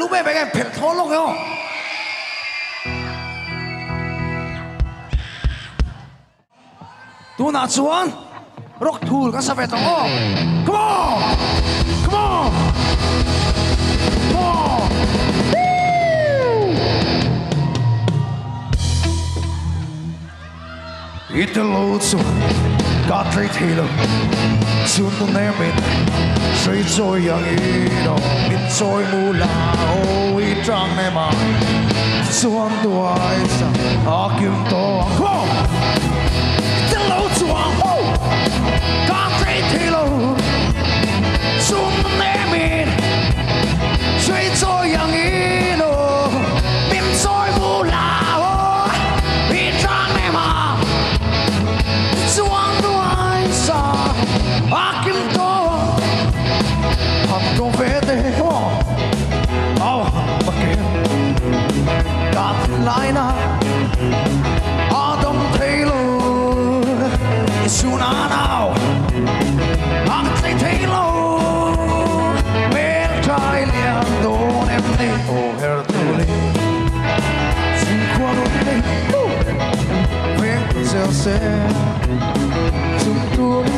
รู้ไหมไปไงเผ็ดท้องลงเหรอตัวหน้าชวนรกทูลก็สบายตัว come on come on come on Ito lotso Katri tilo Sunto nemin Sri soy yang ino Min soy mula O itrang nema Suan tua isa Akim toang Ko Ito lotso Katri tilo Sunto nemin Sri soy yang ino Min soy mula O itrang nema Akim to Hap kong vete Au bakin Kat laina Adam Taylor Isuna now Ang Taylor Mer Thailand Don emni O hertuli Sin qualunni Veng se Sun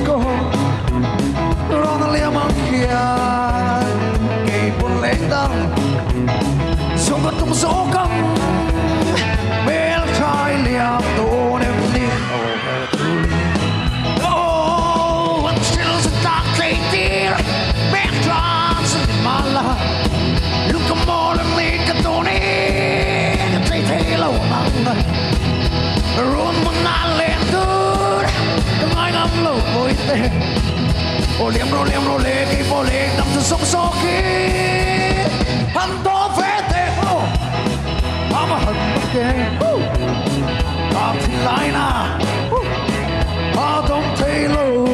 ko Rong liam ang kian Ngay pun lendang Sungat tung sokang Mel Thai liam Don em ni Oh hertuli Oh Until the dark day dear Mel Thai sin mala Look a more than me ka doni Tay tay lâu nang Run mo na lendur Ngay ngam lâu bôi tê Ô liêm rô lê Kỳ bô lê Nằm từ sông sô kì Hắn tố phê tê Mà hận bất kê Cả thì lại nà Hà đông thê lô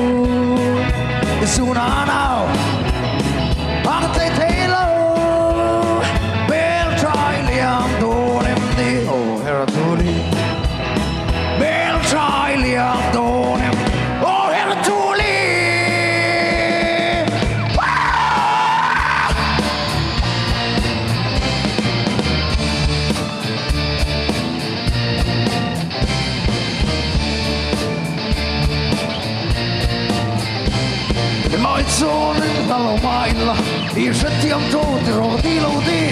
Dù nà nào Hà thê thê lô Bèl trai liam đô nêm đi Ô hera tù đi Bèl trai liam đô nêm Ô hera tù đi Sonen halo mailla Irse tiam toti roti lodi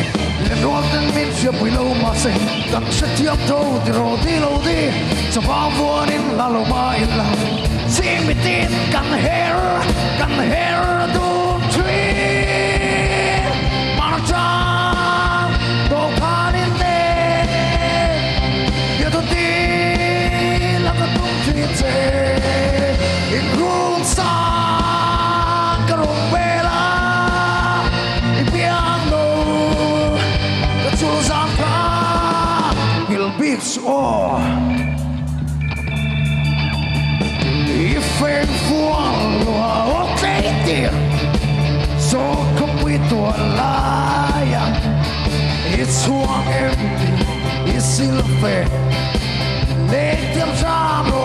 Len ruoten min sia puilo mase Kanse tiam toti roti lodi Sa vaavuonin halo mailla Simitin kan her dun tree Marchan Tokanin ne Yatuti Lakatung tree In grun sa Oh, if en fuoco o teiti, so capito l'aia, it's one empty, it's silver, letiamo,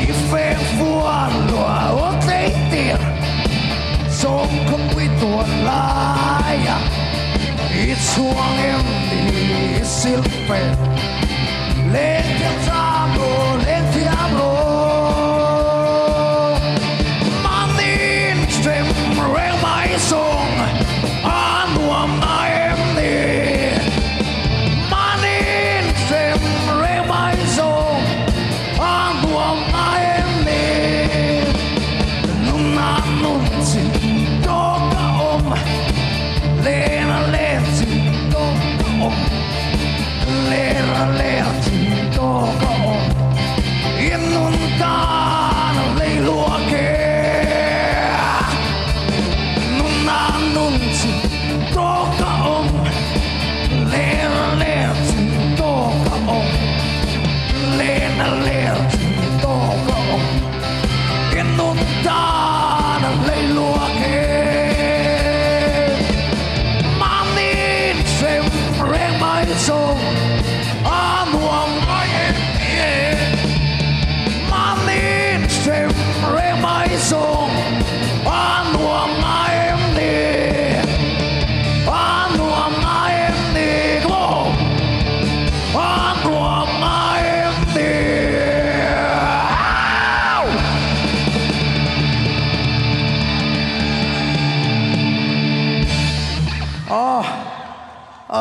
if en fuoco o teiti, so capito l'aia. It's one empty silver Letiamo Manin stem rel my song And one I am near Manin stem rel my song And one I am near Non annunzi Tocca Lena Leti Tocca Lera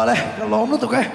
Đây, nó lốm nó tụi cái.